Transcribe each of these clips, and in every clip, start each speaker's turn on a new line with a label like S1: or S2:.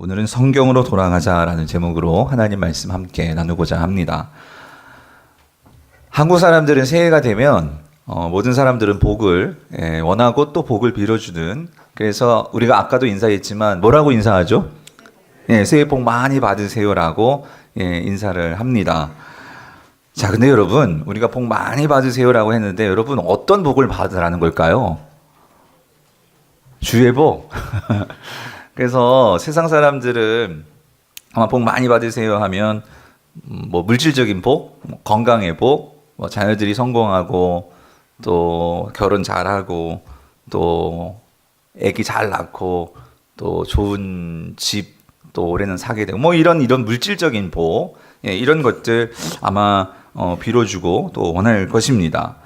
S1: 오늘은 성경으로 돌아가자라는 제목으로 하나님 말씀 함께 나누고자 합니다. 한국 사람들은 새해가 되면 모든 사람들은 복을 원하고 또 복을 빌어주는, 그래서 우리가 아까도 인사했지만 뭐라고 인사하죠? 새해 복 많이 받으세요라고 인사를 합니다. 자, 근데 여러분, 우리가 복 많이 받으세요라고 했는데 여러분 어떤 복을 받으라는 걸까요? 주의 복. 그래서 세상 사람들은 아마 복 많이 받으세요 하면 뭐 물질적인 복, 건강의 복, 뭐 자녀들이 성공하고 또 결혼 잘하고 또 아기 잘 낳고 또 좋은 집 또 올해는 사게 되고 뭐 이런 물질적인 복, 이런 것들 아마 빌어주고 또 원할 것입니다.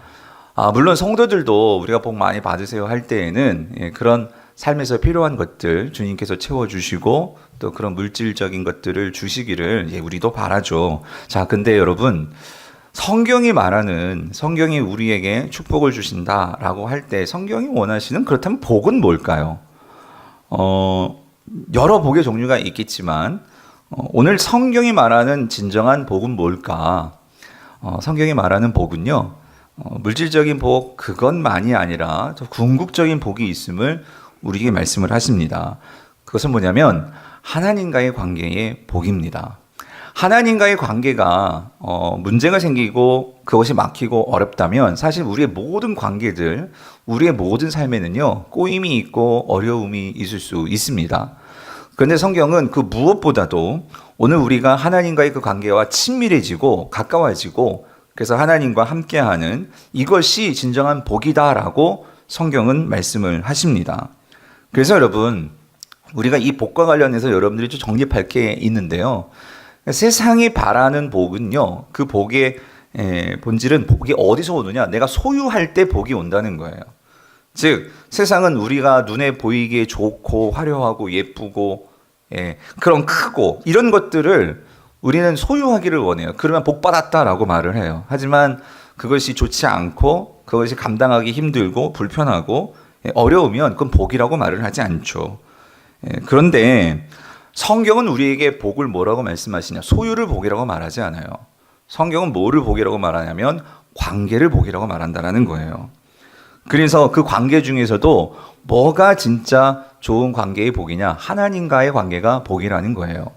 S1: 물론 성도들도 우리가 복 많이 받으세요 할 때에는 그런 삶에서 필요한 것들 주님께서 채워주시고 또 그런 물질적인 것들을 주시기를 우리도 바라죠. 자, 근데 여러분, 성경이 우리에게 축복을 주신다라고 할 때 성경이 원하시는, 그렇다면 복은 뭘까요? 여러 복의 종류가 있겠지만 오늘 성경이 말하는 진정한 복은 뭘까? 성경이 말하는 복은요, 물질적인 복 그것만이 아니라 더 궁극적인 복이 있음을 우리에게 말씀을 하십니다. 그것은 뭐냐면 하나님과의 관계의 복입니다. 하나님과의 관계가 문제가 생기고 그것이 막히고 어렵다면 사실 우리의 모든 관계들, 우리의 모든 삶에는요 꼬임이 있고 어려움이 있을 수 있습니다. 그런데 성경은 그 무엇보다도 오늘 우리가 하나님과의 그 관계와 친밀해지고 가까워지고 그래서 하나님과 함께하는 이것이 진정한 복이다라고 성경은 말씀을 하십니다. 그래서 여러분, 우리가 이 복과 관련해서 여러분들이 좀 정립할 게 있는데요. 세상이 바라는 복은요, 그 복의 본질은 복이 어디서 오느냐? 내가 소유할 때 복이 온다는 거예요. 즉, 세상은 우리가 눈에 보이기에 좋고 화려하고 예쁘고 그런 크고 이런 것들을 우리는 소유하기를 원해요. 그러면 복 받았다라고 말을 해요. 하지만 그것이 좋지 않고 그것이 감당하기 힘들고 불편하고 어려우면 그건 복이라고 말을 하지 않죠. 그런데 성경은 우리에게 복을 뭐라고 말씀하시냐? 소유를 복이라고 말하지 않아요. 성경은 뭐를 복이라고 말하냐면 관계를 복이라고 말한다는 거예요. 그래서 그 관계 중에서도 뭐가 진짜 좋은 관계의 복이냐? 하나님과의 관계가 복이라는 거예요.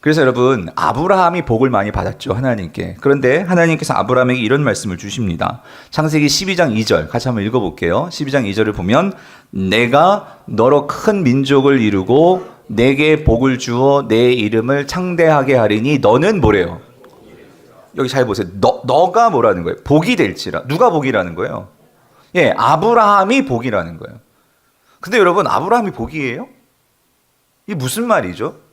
S1: 그래서 여러분, 아브라함이 복을 많이 받았죠, 하나님께. 그런데 하나님께서 아브라함에게 이런 말씀을 주십니다. 창세기 12장 2절 같이 한번 읽어볼게요. 12장 2절을 보면 내가 너로 큰 민족을 이루고 내게 복을 주어 내 이름을 창대하게 하리니 너는 뭐래요? 여기 잘 보세요. 너가 뭐라는 거예요? 복이 될지라. 누가 복이라는 거예요? 아브라함이 복이라는 거예요. 근데 여러분, 아브라함이 복이에요? 이게 무슨 말이죠?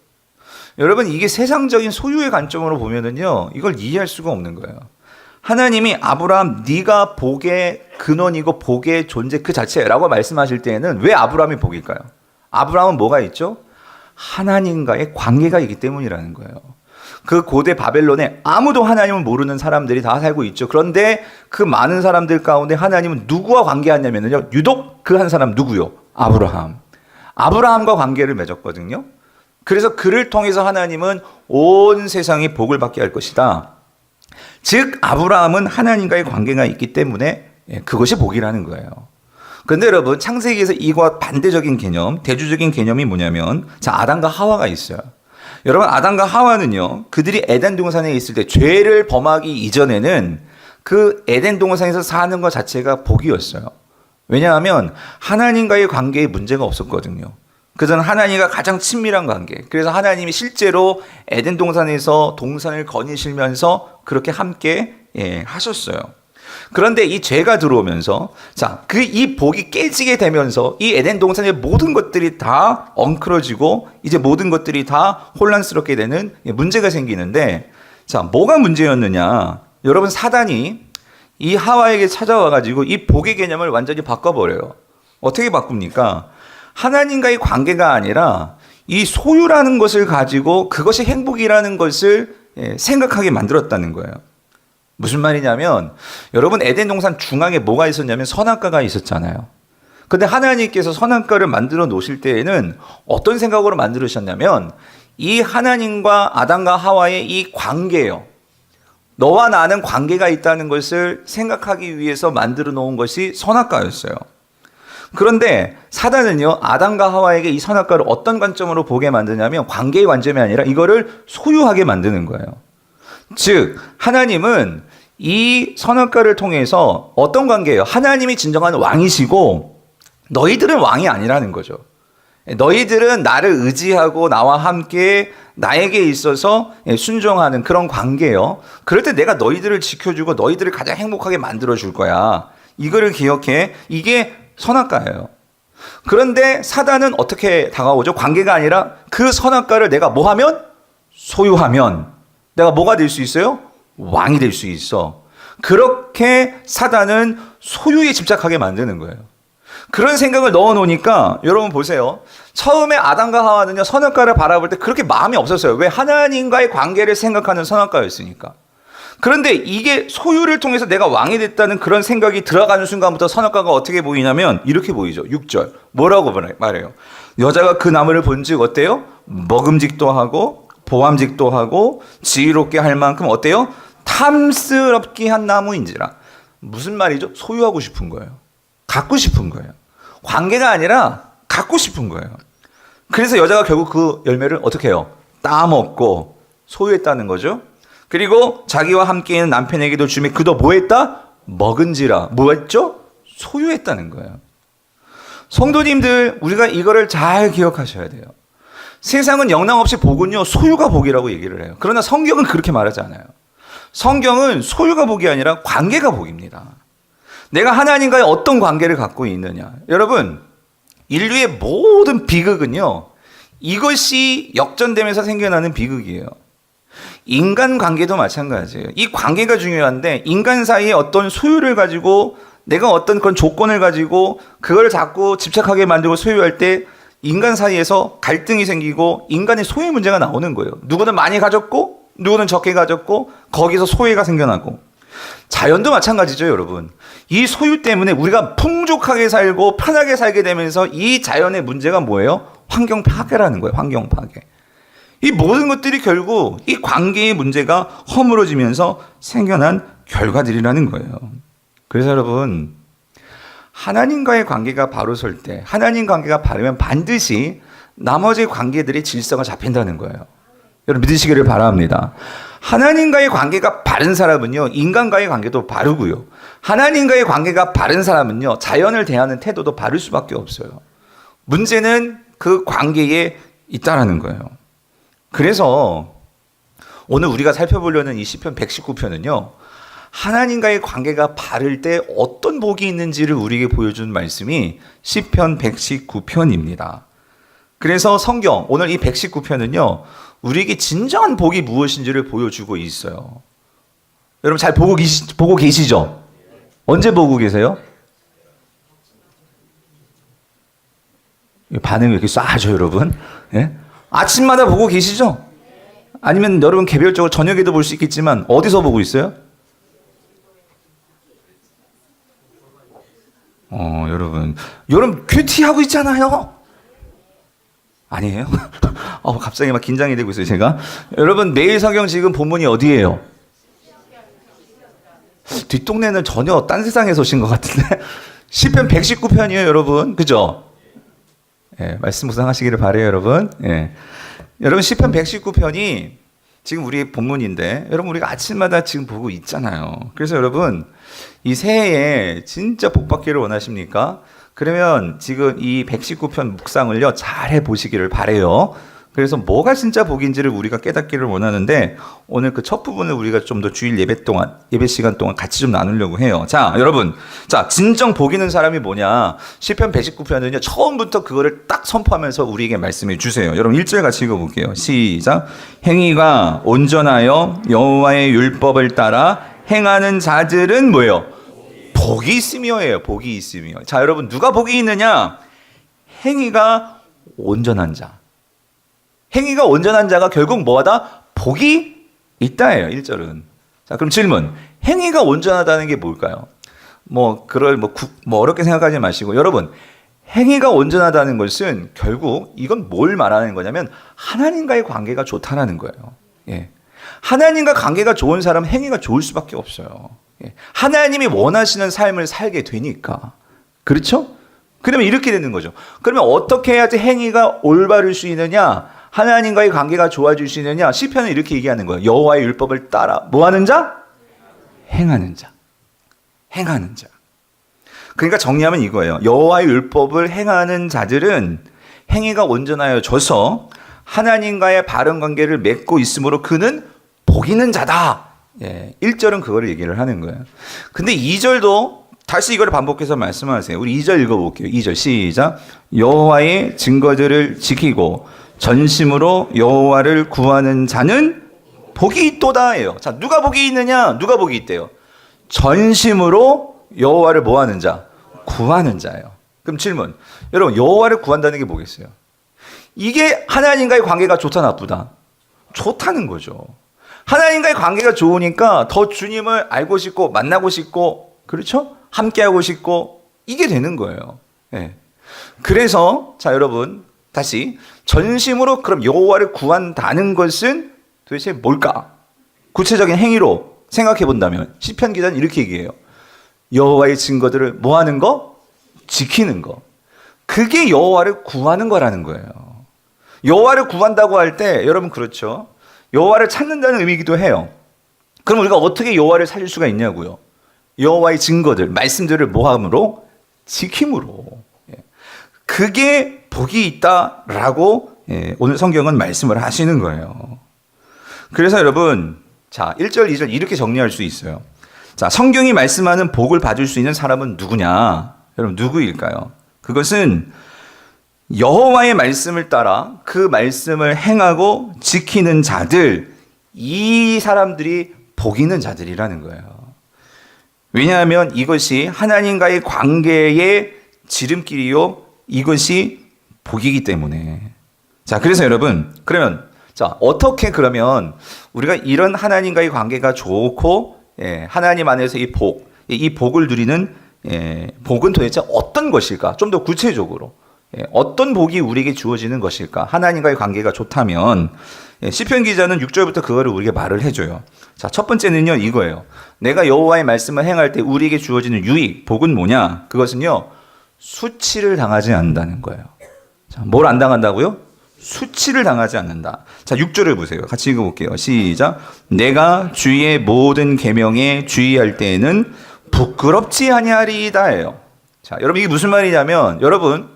S1: 여러분, 이게 세상적인 소유의 관점으로 보면은요, 이걸 이해할 수가 없는 거예요. 하나님이 아브라함, 네가 복의 근원이고 복의 존재 그 자체라고 말씀하실 때에는 왜 아브라함이 복일까요? 아브라함은 뭐가 있죠? 하나님과의 관계가 있기 때문이라는 거예요. 그 고대 바벨론에 아무도 하나님을 모르는 사람들이 다 살고 있죠. 그런데 그 많은 사람들 가운데 하나님은 누구와 관계하냐면요, 유독 그 한 사람 누구요? 아브라함. 아브라함과 관계를 맺었거든요. 그래서 그를 통해서 하나님은 온 세상이 복을 받게 할 것이다. 즉 아브라함은 하나님과의 관계가 있기 때문에 그것이 복이라는 거예요. 그런데 여러분, 창세기에서 이와 반대적인 개념, 대조적인 개념이 뭐냐면, 자, 아담과 하와가 있어요. 여러분, 아담과 하와는요, 그들이 에덴 동산에 있을 때 죄를 범하기 이전에는 그 에덴 동산에서 사는 것 자체가 복이었어요. 왜냐하면 하나님과의 관계에 문제가 없었거든요. 그래서 하나님과 가장 친밀한 관계. 그래서 하나님이 실제로 에덴 동산에서 동산을 거니시면서 그렇게 함께 하셨어요. 그런데 이 죄가 들어오면서, 자, 이 복이 깨지게 되면서 이 에덴 동산의 모든 것들이 다 엉클어지고 이제 모든 것들이 다 혼란스럽게 되는 문제가 생기는데, 자, 뭐가 문제였느냐? 여러분, 사단이 이 하와에게 찾아와가지고 이 복의 개념을 완전히 바꿔버려요. 어떻게 바꿉니까? 하나님과의 관계가 아니라 이 소유라는 것을 가지고 그것이 행복이라는 것을 생각하게 만들었다는 거예요. 무슨 말이냐면, 여러분, 에덴 동산 중앙에 뭐가 있었냐면 선악과가 있었잖아요. 근데 하나님께서 선악과를 만들어 놓으실 때에는 어떤 생각으로 만들으셨냐면 이 하나님과 아담과 하와의 이 관계예요. 너와 나는 관계가 있다는 것을 생각하기 위해서 만들어 놓은 것이 선악과였어요. 그런데 사단은요, 아담과 하와에게 이 선악과를 어떤 관점으로 보게 만드냐면 관계의 관점이 아니라 이거를 소유하게 만드는 거예요. 즉 하나님은 이 선악과를 통해서 어떤 관계예요? 하나님이 진정한 왕이시고 너희들은 왕이 아니라는 거죠. 너희들은 나를 의지하고 나와 함께 나에게 있어서 순종하는 그런 관계예요. 그럴 때 내가 너희들을 지켜주고 너희들을 가장 행복하게 만들어줄 거야. 이거를 기억해. 이게 선악과예요. 그런데 사단은 어떻게 다가오죠? 관계가 아니라 그 선악과를 내가 뭐 하면? 소유하면 내가 뭐가 될 수 있어요? 왕이 될 수 있어. 그렇게 사단은 소유에 집착하게 만드는 거예요. 그런 생각을 넣어 놓으니까 여러분 보세요. 처음에 아담과 하와는요, 선악과를 바라볼 때 그렇게 마음이 없었어요. 왜? 하나님과의 관계를 생각하는 선악과였으니까. 그런데 이게 소유를 통해서 내가 왕이 됐다는 그런 생각이 들어가는 순간부터 선악과가 어떻게 보이냐면 이렇게 보이죠. 6절. 뭐라고 말해요? 여자가 그 나무를 본즉 어때요? 먹음직도 하고 보암직도 하고 지혜롭게 할 만큼 어때요? 탐스럽게 한 나무인지라. 무슨 말이죠? 소유하고 싶은 거예요. 갖고 싶은 거예요. 관계가 아니라 갖고 싶은 거예요. 그래서 여자가 결국 그 열매를 어떻게 해요? 따먹고 소유했다는 거죠. 그리고 자기와 함께 있는 남편에게도 주매 그도 뭐 했다? 먹은지라. 뭐 했죠? 소유했다는 거예요. 성도님들, 우리가 이거를 잘 기억하셔야 돼요. 세상은 영락없이 복은요, 소유가 복이라고 얘기를 해요. 그러나 성경은 그렇게 말하지 않아요. 성경은 소유가 복이 아니라 관계가 복입니다. 내가 하나님과의 어떤 관계를 갖고 있느냐. 여러분, 인류의 모든 비극은요, 이것이 역전되면서 생겨나는 비극이에요. 인간관계도 마찬가지예요. 이 관계가 중요한데 인간 사이에 어떤 소유를 가지고 내가 어떤 그런 조건을 가지고 그걸 자꾸 집착하게 만들고 소유할 때 인간 사이에서 갈등이 생기고 인간의 소유 문제가 나오는 거예요. 누구는 많이 가졌고 누구는 적게 가졌고 거기서 소외가 생겨나고. 자연도 마찬가지죠, 여러분. 이 소유 때문에 우리가 풍족하게 살고 편하게 살게 되면서 이 자연의 문제가 뭐예요? 환경 파괴라는 거예요. 환경 파괴. 이 모든 것들이 결국 이 관계의 문제가 허물어지면서 생겨난 결과들이라는 거예요. 그래서 여러분, 하나님과의 관계가 바로 설 때, 하나님 관계가 바르면 반드시 나머지 관계들의 질서가 잡힌다는 거예요. 여러분 믿으시기를 바랍니다. 하나님과의 관계가 바른 사람은요, 인간과의 관계도 바르고요. 하나님과의 관계가 바른 사람은요, 자연을 대하는 태도도 바를 수밖에 없어요. 문제는 그 관계에 있다라는 거예요. 그래서 오늘 우리가 살펴보려는 이 시편 119편은요, 하나님과의 관계가 바를 때 어떤 복이 있는지를 우리에게 보여준 말씀이 시편 119편입니다. 그래서 성경, 오늘 이 119편은요, 우리에게 진정한 복이 무엇인지를 보여주고 있어요. 여러분 잘 보고 계시죠? 언제 보고 계세요? 반응이 이렇게 쏴죠, 여러분? 예? 아침마다 보고 계시죠? 아니면 여러분 개별적으로 저녁에도 볼 수 있겠지만 어디서 보고 있어요? 여러분 큐티하고 있잖아요. 아니에요? 갑자기 막 긴장이 되고 있어요, 제가. 여러분 매일 성경 지금 본문이 어디예요? 뒷동네는 전혀 딴 세상에서 오신 것 같은데. 시편 119편이에요, 여러분. 그죠? 예, 말씀 묵상하시기를 바래요, 여러분. 예. 여러분 시편 119편이 지금 우리의 본문인데 여러분 우리가 아침마다 지금 보고 있잖아요. 그래서 여러분 이 새해에 진짜 복 받기를 원하십니까? 그러면 지금 이 119편 묵상을요 잘 해보시기를 바래요. 그래서 뭐가 진짜 복인지를 우리가 깨닫기를 원하는데 오늘 그 첫 부분을 우리가 좀 더 주일 예배 시간 동안 같이 좀 나누려고 해요. 자, 여러분, 자 진정 복 있는 사람이 뭐냐? 시편 119편은요 처음부터 그거를 딱 선포하면서 우리에게 말씀해 주세요. 여러분 1절 같이 읽어볼게요. 시작. 행위가 온전하여 여호와의 율법을 따라 행하는 자들은 뭐예요? 복이 있으며예요. 복이 있으며. 자, 여러분 누가 복이 있느냐? 행위가 온전한 자. 행위가 온전한 자가 결국 뭐하다? 복이 있다예요. 1절은. 자, 그럼 질문. 행위가 온전하다는 게 뭘까요? 어렵게 생각하지 마시고 여러분, 행위가 온전하다는 것은 결국 이건 뭘 말하는 거냐면 하나님과의 관계가 좋다라는 거예요. 예. 하나님과 관계가 좋은 사람은 행위가 좋을 수밖에 없어요. 예. 하나님이 원하시는 삶을 살게 되니까. 그렇죠? 그러면 이렇게 되는 거죠. 그러면 어떻게 해야지 행위가 올바를 수 있느냐? 하나님과의 관계가 좋아질 수 있느냐? 시편은 이렇게 얘기하는 거예요. 여호와의 율법을 따라 뭐 하는 자? 행하는 자. 행하는 자. 그러니까 정리하면 이거예요. 여호와의 율법을 행하는 자들은 행위가 온전하여져서 하나님과의 바른 관계를 맺고 있으므로 그는 복 있는 자다. 예, 1절은 그거를 얘기를 하는 거예요. 근데 2절도 다시 이걸 반복해서 말씀하세요. 우리 2절 읽어볼게요. 2절 시작. 여호와의 증거들을 지키고 전심으로 여호와를 구하는 자는 복이 있도다예요. 자, 누가 복이 있느냐? 누가 복이 있대요? 전심으로 여호와를 뭐 하는 자? 구하는 자예요. 그럼 질문. 여러분, 여호와를 구한다는 게 뭐겠어요? 이게 하나님과의 관계가 좋다 나쁘다? 좋다는 거죠. 하나님과의 관계가 좋으니까 더 주님을 알고 싶고 만나고 싶고, 그렇죠? 함께하고 싶고, 이게 되는 거예요. 네. 그래서 자, 여러분 다시 전심으로 그럼 여호와를 구한다는 것은 도대체 뭘까? 구체적인 행위로 생각해 본다면 시편 기자는 이렇게 얘기해요. 여호와의 증거들을 뭐 하는 거? 지키는 거. 그게 여호와를 구하는 거라는 거예요. 여호와를 구한다고 할 때 여러분 그렇죠? 여호와를 찾는다는 의미이기도 해요. 그럼 우리가 어떻게 여호와를 찾을 수가 있냐고요? 여호와의 증거들, 말씀들을 모함으로 지킴으로. 그게 복이 있다라고 오늘 성경은 말씀을 하시는 거예요. 그래서 여러분, 자, 1절, 2절 이렇게 정리할 수 있어요. 자, 성경이 말씀하는 복을 받을 수 있는 사람은 누구냐? 여러분, 누구일까요? 그것은 여호와의 말씀을 따라 그 말씀을 행하고 지키는 자들, 이 사람들이 복 있는 자들이라는 거예요. 왜냐하면 이것이 하나님과의 관계의 지름길이요, 이것이 복이기 때문에. 자, 그래서 여러분, 그러면 자, 어떻게 그러면 우리가 이런 하나님과의 관계가 좋고 하나님 안에서 이 복을 누리는 복은 도대체 어떤 것일까? 좀 더 구체적으로 어떤 복이 우리에게 주어지는 것일까? 하나님과의 관계가 좋다면 시편 기자는 6절부터 그거를 우리에게 말을 해줘요. 자, 첫 번째는요, 이거예요. 내가 여호와의 말씀을 행할 때 우리에게 주어지는 유익, 복은 뭐냐? 그것은요, 수치를 당하지 않는다는 거예요. 자, 뭘 안 당한다고요? 수치를 당하지 않는다. 자, 6절을 보세요. 같이 읽어볼게요. 시작. 내가 주의 모든 계명에 주의할 때에는 부끄럽지 아니하리이다예요. 자, 여러분 이게 무슨 말이냐면, 여러분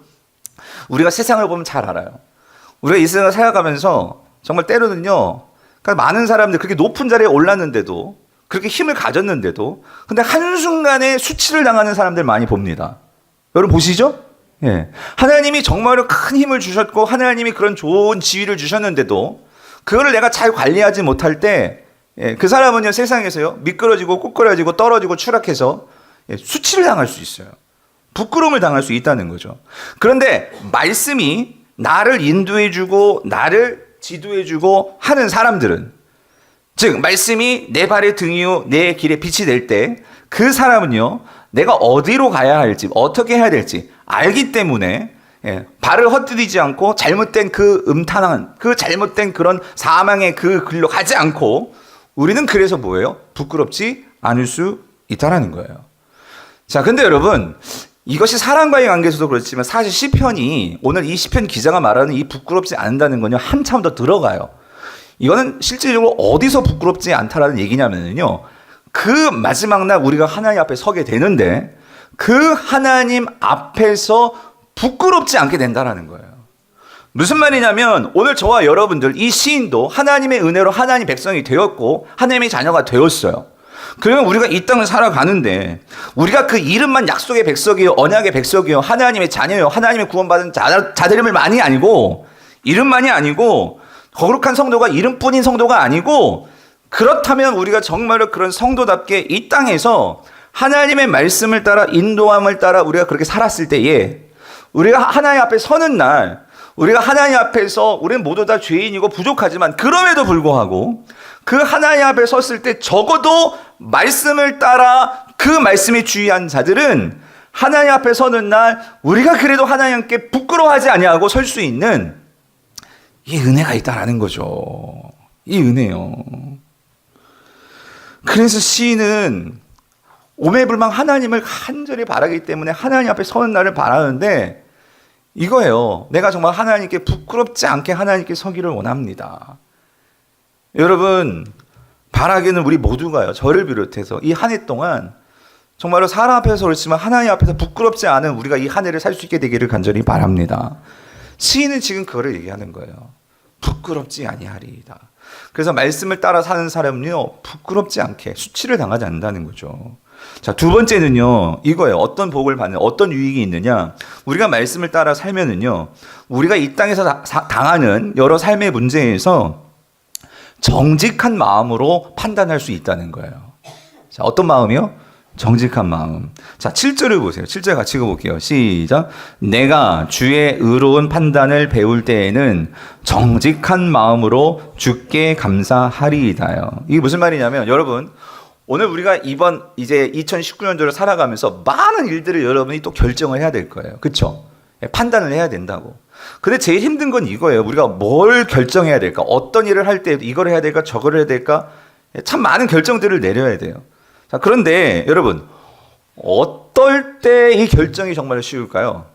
S1: 우리가 세상을 보면 잘 알아요. 우리가 이 세상을 살아가면서 정말 때로는요, 그러니까 많은 사람들 그렇게 높은 자리에 올랐는데도, 그렇게 힘을 가졌는데도, 근데 한순간에 수치를 당하는 사람들 많이 봅니다. 여러분 보시죠? 예. 하나님이 정말로 큰 힘을 주셨고 하나님이 그런 좋은 지위를 주셨는데도 그거를 내가 잘 관리하지 못할 때 그 사람은요, 세상에서요, 미끄러지고 꼬꾸라지고 떨어지고 추락해서 수치를 당할 수 있어요. 부끄러움을 당할 수 있다는 거죠. 그런데 말씀이 나를 인도해주고 나를 지도해주고 하는 사람들은, 즉 말씀이 내 발의 등이요 내 길에 빛이 될 때 그 사람은요, 내가 어디로 가야 할지 어떻게 해야 될지 알기 때문에 발을 헛디디지 않고 잘못된 그 음탕한 그 잘못된 그런 사망의 그 길로 가지 않고, 우리는 그래서 뭐예요? 부끄럽지 않을 수 있다라는 거예요. 자, 근데 여러분 이것이 사람과의 관계에서도 그렇지만 사실 시편이, 오늘 이 시편 기자가 말하는 이 부끄럽지 않는다는 건요, 한참 더 들어가요. 이거는 실질적으로 어디서 부끄럽지 않다라는 얘기냐면요, 그 마지막 날 우리가 하나님 앞에 서게 되는데 그 하나님 앞에서 부끄럽지 않게 된다라는 거예요. 무슨 말이냐면, 오늘 저와 여러분들, 이 시인도 하나님의 은혜로 하나님 백성이 되었고 하나님의 자녀가 되었어요. 그러면 우리가 이 땅을 살아가는데 우리가 그 이름만 약속의 백성이요 언약의 백성이요 하나님의 자녀요 하나님의 구원받은 자들임을 많이 아니고, 이름만이 아니고, 거룩한 성도가 이름뿐인 성도가 아니고, 그렇다면 우리가 정말로 그런 성도답게 이 땅에서 하나님의 말씀을 따라 인도함을 따라 우리가 그렇게 살았을 때에, 우리가 하나님 앞에 서는 날, 우리가 하나님 앞에서 우리는 모두 다 죄인이고 부족하지만 그럼에도 불구하고 그 하나님 앞에 섰을 때 적어도 말씀을 따라 그 말씀에 주의한 자들은 하나님 앞에 서는 날 우리가 그래도 하나님께 부끄러워하지 아니하고 설 수 있는 이 은혜가 있다라는 거죠. 이 은혜요. 그래서 시인은 오매불망 하나님을 간절히 바라기 때문에 하나님 앞에 서는 날을 바라는데 이거예요. 내가 정말 하나님께 부끄럽지 않게 하나님께 서기를 원합니다. 여러분, 바라기는 우리 모두가요. 저를 비롯해서 이 한 해 동안 정말로 사람 앞에서 그렇지만 하나님 앞에서 부끄럽지 않은 우리가 이 한 해를 살 수 있게 되기를 간절히 바랍니다. 시인은 지금 그거를 얘기하는 거예요. 부끄럽지 아니하리이다. 그래서 말씀을 따라 사는 사람은요, 부끄럽지 않게 수치를 당하지 않는다는 거죠. 자, 두 번째는요, 이거예요. 어떤 복을 받는, 어떤 유익이 있느냐. 우리가 말씀을 따라 살면은요, 우리가 이 땅에서 당하는 여러 삶의 문제에서 정직한 마음으로 판단할 수 있다는 거예요. 자, 어떤 마음이요? 정직한 마음. 자, 7절을 보세요. 7절 같이 읽어볼게요. 시작. 내가 주의 의로운 판단을 배울 때에는 정직한 마음으로 주께 감사하리이다요. 이게 무슨 말이냐면, 여러분, 오늘 우리가 이번 이제 2019년도를 살아가면서 많은 일들을 여러분이 또 결정을 해야 될 거예요. 그렇죠? 판단을 해야 된다고. 근데 제일 힘든 건 이거예요. 우리가 뭘 결정해야 될까? 어떤 일을 할 때 이걸 해야 될까? 저걸 해야 될까? 참 많은 결정들을 내려야 돼요. 자, 그런데 여러분, 어떨 때 이 결정이 정말 쉬울까요?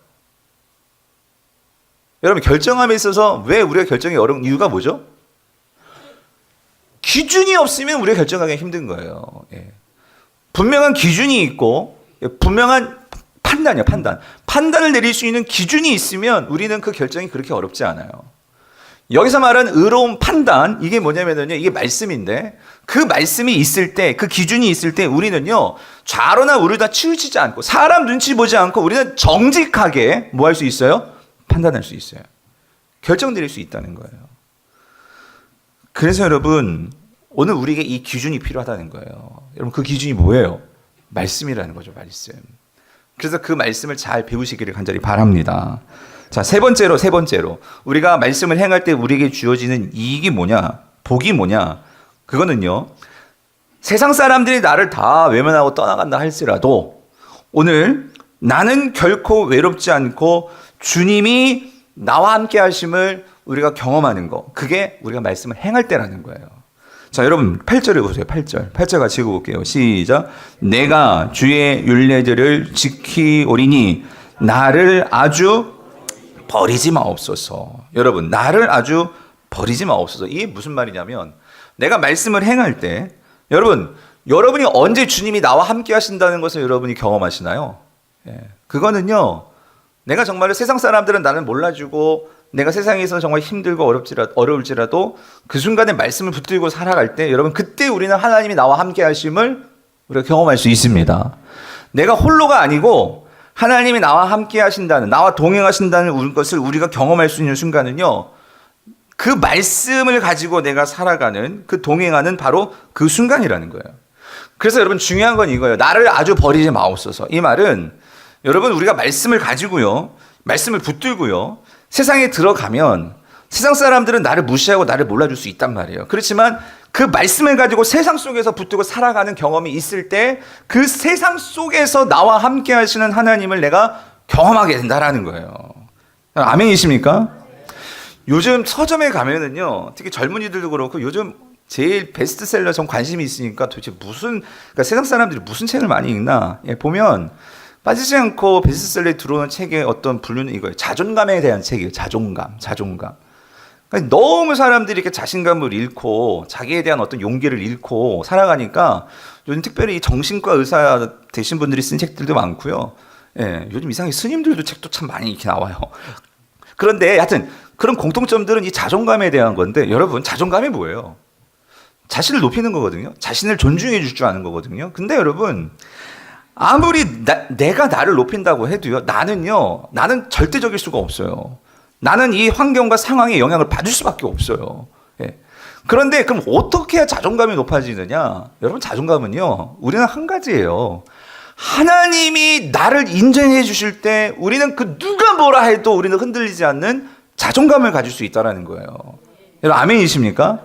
S1: 여러분, 결정함에 있어서 왜 우리가 결정이 어려운 이유가 뭐죠? 기준이 없으면 우리가 결정하기 힘든 거예요. 예. 분명한 기준이 있고 분명한 판단이에요. 판단을 내릴 수 있는 기준이 있으면 우리는 그 결정이 그렇게 어렵지 않아요. 여기서 말하는 의로운 판단, 이게 뭐냐면요, 이게 말씀인데 그 말씀이 있을 때, 그 기준이 있을 때 우리는요, 좌로나 우로나 치우치지 않고 사람 눈치 보지 않고 우리는 정직하게 뭐 할 수 있어요? 판단할 수 있어요. 결정 내릴 수 있다는 거예요. 그래서 여러분, 오늘 우리에게 이 기준이 필요하다는 거예요. 여러분, 그 기준이 뭐예요? 말씀이라는 거죠, 말씀. 그래서 그 말씀을 잘 배우시기를 간절히 바랍니다. 자, 세 번째로 우리가 말씀을 행할 때 우리에게 주어지는 이익이 뭐냐? 복이 뭐냐? 그거는요, 세상 사람들이 나를 다 외면하고 떠나간다 할지라도 오늘 나는 결코 외롭지 않고 주님이 나와 함께 하심을 우리가 경험하는 거, 그게 우리가 말씀을 행할 때라는 거예요. 자, 여러분 8절을 보세요. 8절 같이 읽어볼게요. 시작. 내가 주의 율례들을 지키오리니 나를 아주 버리지 마옵소서. 여러분, 나를 아주 버리지 마옵소서. 이게 무슨 말이냐면, 내가 말씀을 행할 때 여러분이 언제 주님이 나와 함께 하신다는 것을 여러분이 경험하시나요? 예, 그거는요, 내가 정말 세상 사람들은 나는 몰라주고 내가 세상에서 정말 힘들고 어려울지라도 그 순간에 말씀을 붙들고 살아갈 때 여러분, 그때 우리는 하나님이 나와 함께 하심을 우리가 경험할 수 있습니다. 내가 홀로가 아니고 하나님이 나와 함께 하신다는, 나와 동행하신다는 것을 우리가 경험할 수 있는 순간은요, 그 말씀을 가지고 내가 살아가는, 그 동행하는 바로 그 순간이라는 거예요. 그래서 여러분, 중요한 건 이거예요. 나를 아주 버리지 마옵소서. 이 말은 여러분, 우리가 말씀을 가지고요, 말씀을 붙들고요, 세상에 들어가면 세상 사람들은 나를 무시하고 나를 몰라줄 수 있단 말이에요. 그렇지만 그 말씀을 가지고 세상 속에서 붙들고 살아가는 경험이 있을 때 그 세상 속에서 나와 함께 하시는 하나님을 내가 경험하게 된다라는 거예요. 아멘이십니까? 요즘 서점에 가면은요, 특히 젊은이들도 그렇고 요즘 제일 베스트셀러 좀 관심이 있으니까 도대체 그러니까 세상 사람들이 무슨 책을 많이 읽나? 예, 보면 빠지지 않고 베스트셀러에 들어오는 책의 어떤 분류는 이거예요. 자존감에 대한 책이에요. 자존감. 그러니까 너무 사람들이 이렇게 자신감을 잃고 자기에 대한 어떤 용기를 잃고 살아가니까 요즘 특별히 정신과 의사 되신 분들이 쓴 책들도 많고요. 예, 요즘 이상하게 스님들도 책도 참 많이 이렇게 나와요. 그런데 하여튼 그런 공통점들은 이 자존감에 대한 건데, 여러분, 자존감이 뭐예요? 자신을 높이는 거거든요. 자신을 존중해 줄 줄 아는 거거든요. 근데 여러분, 아무리 내가 나를 높인다고 해도요, 나는 절대적일 수가 없어요. 나는 이 환경과 상황에 영향을 받을 수밖에 없어요. 예. 그런데 그럼 어떻게 해야 자존감이 높아지느냐? 여러분, 자존감은요, 우리는 한 가지예요. 하나님이 나를 인정해 주실 때 우리는 그 누가 뭐라 해도 우리는 흔들리지 않는 자존감을 가질 수 있다는 거예요. 여러분, 아멘이십니까?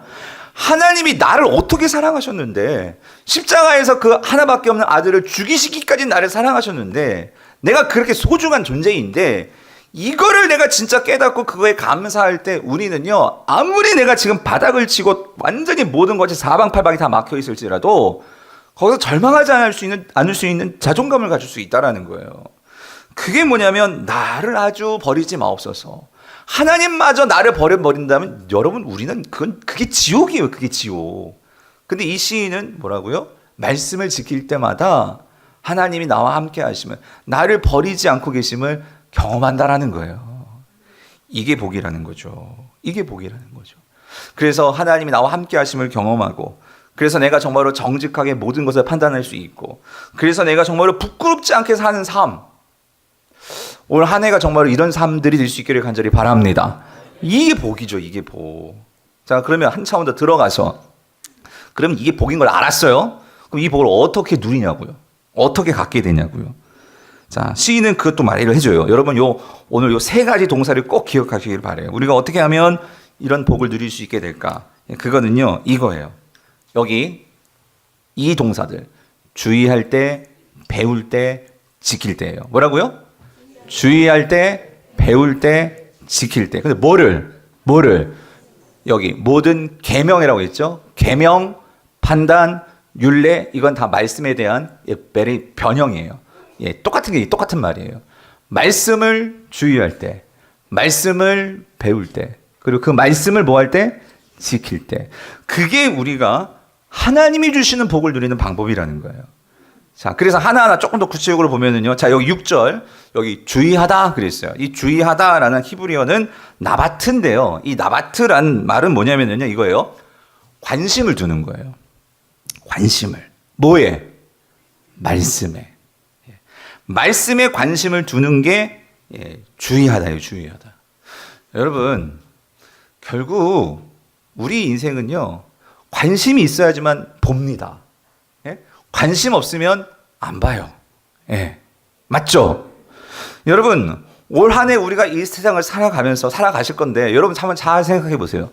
S1: 하나님이 나를 어떻게 사랑하셨는데, 십자가에서 그 하나밖에 없는 아들을 죽이시기까지 나를 사랑하셨는데, 내가 그렇게 소중한 존재인데 이거를 내가 진짜 깨닫고 그거에 감사할 때 우리는요, 아무리 내가 지금 바닥을 치고 완전히 모든 것이 사방팔방이 다 막혀 있을지라도 거기서 절망하지 않을 수 있는 자존감을 가질 수 있다라는 거예요. 그게 뭐냐면 나를 아주 버리지 마옵소서. 하나님마저 나를 버린다면 여러분 우리는 그게 지옥이에요. 그게 지옥. 근데 이 시인은 뭐라고요? 말씀을 지킬 때마다 하나님이 나와 함께 하심을, 나를 버리지 않고 계심을 경험한다라는 거예요. 이게 복이라는 거죠. 이게 복이라는 거죠. 그래서 하나님이 나와 함께 하심을 경험하고, 그래서 내가 정말로 정직하게 모든 것을 판단할 수 있고, 그래서 내가 정말로 부끄럽지 않게 사는 삶, 올 한 해가 정말로 이런 삶들이 될 수 있기를 간절히 바랍니다. 이게 복이죠. 이게 복. 자, 그러면 한 차원 더 들어가서, 그럼 이게 복인 걸 알았어요. 그럼 이 복을 어떻게 누리냐고요. 어떻게 갖게 되냐고요. 자, 시인은 그것도 말을 해줘요. 여러분 오늘 요 세 가지 동사를 꼭 기억하시길 바래요. 우리가 어떻게 하면 이런 복을 누릴 수 있게 될까? 그거는요, 이거예요. 여기 이 동사들, 주의할 때, 배울 때, 지킬 때예요. 뭐라고요? 주의할 때, 배울 때, 지킬 때. 근데 뭐를 여기 모든 계명이라고 했죠. 계명, 판단, 율례, 이건 다 말씀에 대한 변형이에요. 똑같은 말이에요. 말씀을 주의할 때, 말씀을 배울 때, 그리고 그 말씀을 뭐 할 때? 지킬 때. 그게 우리가 하나님이 주시는 복을 누리는 방법이라는 거예요. 자, 그래서 하나하나 조금 더 구체적으로 보면은요. 자, 여기 6절, 여기 주의하다 그랬어요. 이 주의하다라는 히브리어는 나바트인데요. 이 나바트라는 말은 뭐냐면요. 이거예요. 관심을 두는 거예요. 관심을. 뭐에? 말씀에. 말씀에 관심을 두는 게 주의하다예요. 주의하다. 여러분, 결국 우리 인생은요, 관심이 있어야지만 봅니다. 관심 없으면 안 봐요. 맞죠? 여러분, 올 한 해 우리가 이 세상을 살아가실 건데, 여러분 한번 잘 생각해 보세요.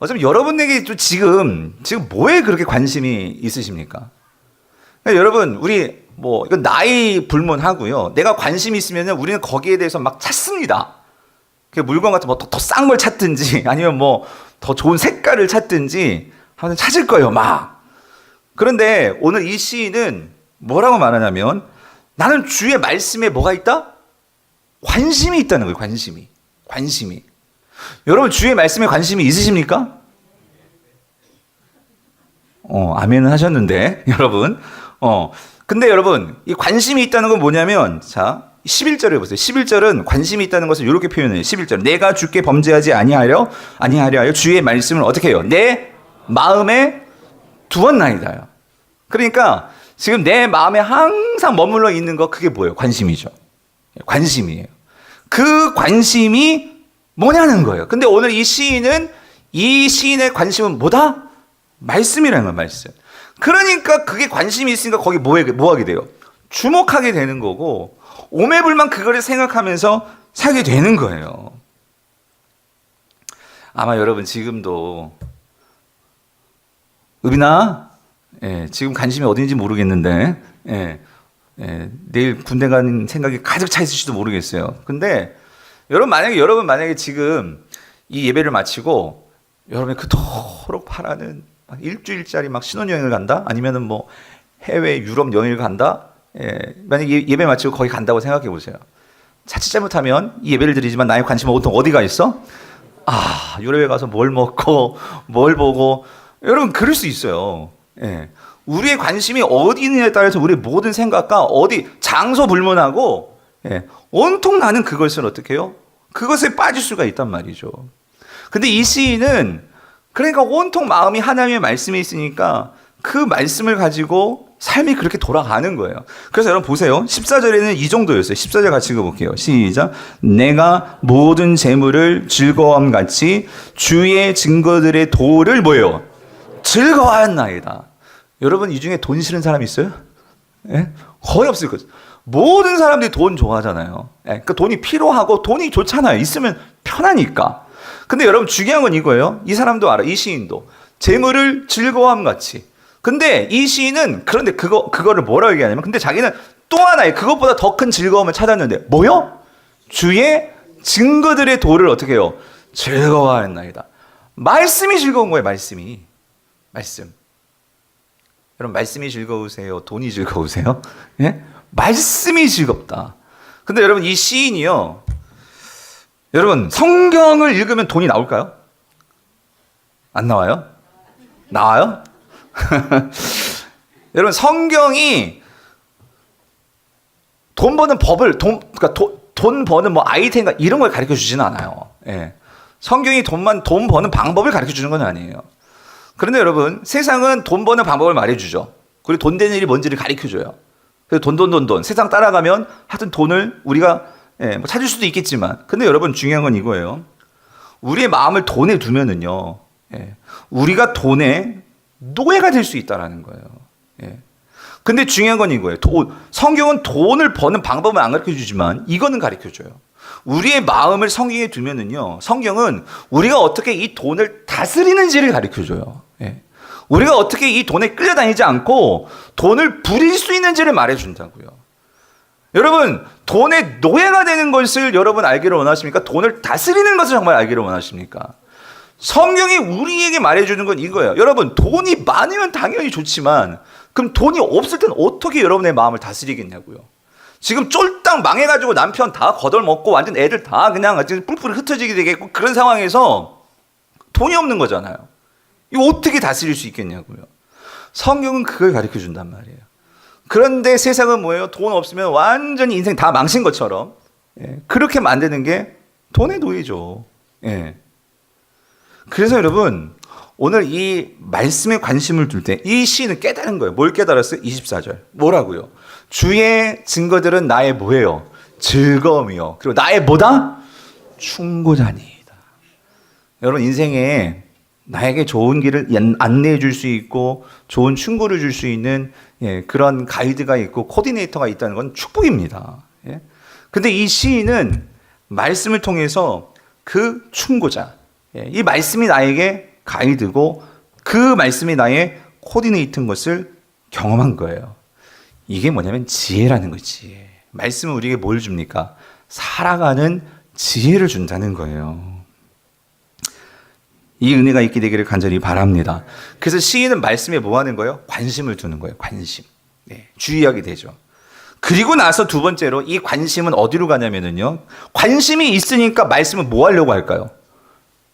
S1: 어차피 여러분에게 지금 뭐에 그렇게 관심이 있으십니까? 그러니까 여러분, 우리 이건 나이 불문하고요. 내가 관심이 있으면 우리는 거기에 대해서 막 찾습니다. 그 물건 같은 더 싼 걸 찾든지 아니면 더 좋은 색깔을 찾든지 하면 찾을 거예요, 막. 그런데 오늘 이 시인은 뭐라고 말하냐면 나는 주의 말씀에 뭐가 있다? 관심이 있다는 거예요, 관심이. 여러분, 주의 말씀에 관심이 있으십니까? 아멘은 하셨는데, 여러분. 근데 여러분, 이 관심이 있다는 건 뭐냐면, 자, 11절을 보세요. 11절은 관심이 있다는 것을 이렇게 표현해요. 11절. 내가 주께 범죄하지 아니하려 주의 말씀을 어떻게 해요? 내 마음에 두었나이다요. 그러니까 지금 내 마음에 항상 머물러 있는 거, 그게 뭐예요? 관심이죠. 관심이에요. 그 관심이 뭐냐는 거예요. 근데 오늘 이 시인의 관심은 뭐다? 말씀이라는 거예요, 말씀. 그러니까 그게 관심이 있으니까 거기 뭐 하게 돼요? 주목하게 되는 거고, 오매불만 그거를 생각하면서 살게 되는 거예요. 아마 여러분 지금도, 의빈아, 지금 관심이 어딘지 모르겠는데, 내일 군대 가는 생각이 가득 차 있을지도 모르겠어요. 근데 여러분 만약에 지금 이 예배를 마치고 여러분이 그토록 바라는 일주일짜리 막 신혼여행을 간다? 아니면은 해외 유럽 여행을 간다? 만약에 예배 마치고 거기 간다고 생각해 보세요. 자칫 잘못하면 이 예배를 드리지만 나의 관심은 보통 어디가 있어? 유럽에 가서 뭘 먹고 뭘 보고, 여러분 그럴 수 있어요. 우리의 관심이 어디 있느냐에 따라서 우리의 모든 생각과 장소 불문하고 온통 나는 그것을 어떻게 해요? 그것에 빠질 수가 있단 말이죠. 근데 이 시인은 그러니까 온통 마음이 하나님의 말씀에 있으니까 그 말씀을 가지고 삶이 그렇게 돌아가는 거예요. 그래서 여러분 보세요. 14절에는 이 정도였어요. 14절 같이 읽어볼게요. 시작. 내가 모든 재물을 즐거움 같이 주의 증거들의 도를 뭐예요? 즐거워하였나이다. 여러분 이 중에 돈 싫은 사람 있어요? 거의 없을 거죠. 모든 사람들이 돈 좋아하잖아요. 그러니까 돈이 필요하고 돈이 좋잖아요. 있으면 편하니까. 근데 여러분 중요한 건 이거예요. 이 사람도 알아. 이 시인도 재물을 즐거움 같이. 근데 이 시인은 그런데 그거를 뭐라고 얘기하냐면, 근데 자기는 또 하나의 그것보다 더 큰 즐거움을 찾았는데 뭐요? 주의 증거들의 도를 어떻게 해요? 즐거워하였나이다. 말씀이 즐거운 거예요. 말씀이. 말씀. 여러분 말씀이 즐거우세요? 돈이 즐거우세요? 예? 말씀이 즐겁다. 근데 여러분 이 시인이요. 여러분 성경을 읽으면 돈이 나올까요? 안 나와요? 나와요? 여러분 성경이 돈 버는 법을 그러니까 돈 버는 뭐 아이템과 이런 걸 가르쳐 주지는 않아요. 예. 성경이 돈 버는 방법을 가르쳐 주는 건 아니에요. 그런데 여러분 세상은 돈 버는 방법을 말해주죠. 그리고 돈 되는 일이 뭔지를 가르쳐 줘요. 그래서 돈 세상 따라가면 하여튼 돈을 우리가 뭐 찾을 수도 있겠지만 근데 여러분 중요한 건 이거예요. 우리의 마음을 돈에 두면은요. 우리가 돈의 노예가 될 수 있다라는 거예요. 근데 중요한 건 이거예요. 성경은 돈을 버는 방법은 안 가르쳐 주지만 이거는 가르쳐 줘요. 우리의 마음을 성경에 두면은요. 성경은 우리가 어떻게 이 돈을 다스리는지를 가르쳐 줘요. 우리가 어떻게 이 돈에 끌려다니지 않고 돈을 부릴 수 있는지를 말해 준다고요. 여러분, 돈의 노예가 되는 것을 여러분 알기를 원하십니까? 돈을 다스리는 것을 정말 알기를 원하십니까? 성경이 우리에게 말해주는 건 이거예요. 여러분, 돈이 많으면 당연히 좋지만 그럼 돈이 없을 때는 어떻게 여러분의 마음을 다스리겠냐고요. 지금 쫄딱 망해가지고 남편 다 거덜먹고 완전 애들 다 그냥 뿔뿔이 흩어지게 되겠고 그런 상황에서 돈이 없는 거잖아요. 이거 어떻게 다스릴 수 있겠냐고요. 성경은 그걸 가르쳐 준단 말이에요. 그런데 세상은 뭐예요? 돈 없으면 완전히 인생 다 망친 것처럼 그렇게 만드는 게 돈의 노예죠. 그래서 여러분 오늘 이 말씀에 관심을 둘 때 이 시인은 깨달은 거예요. 뭘 깨달았어요? 24절. 뭐라고요? 주의 증거들은 나의 뭐예요? 즐거움이요. 그리고 나의 뭐다? 충고자니이다. 여러분 인생에 나에게 좋은 길을 안내해 줄 수 있고 좋은 충고를 줄 수 있는 그런 가이드가 있고 코디네이터가 있다는 건 축복입니다. 근데 이 시인은 말씀을 통해서 그 충고자, 이 말씀이 나에게 가이드고 그 말씀이 나의 코디네이트인 것을 경험한 거예요. 이게 뭐냐면 지혜라는 거지. 말씀은 우리에게 뭘 줍니까? 살아가는 지혜를 준다는 거예요. 이 은혜가 있게 되기를 간절히 바랍니다. 그래서 시인은 말씀에 뭐 하는 거예요? 관심을 두는 거예요. 관심. 주의하게 되죠. 그리고 나서 두 번째로 이 관심은 어디로 가냐면요. 관심이 있으니까 말씀은 뭐 하려고 할까요?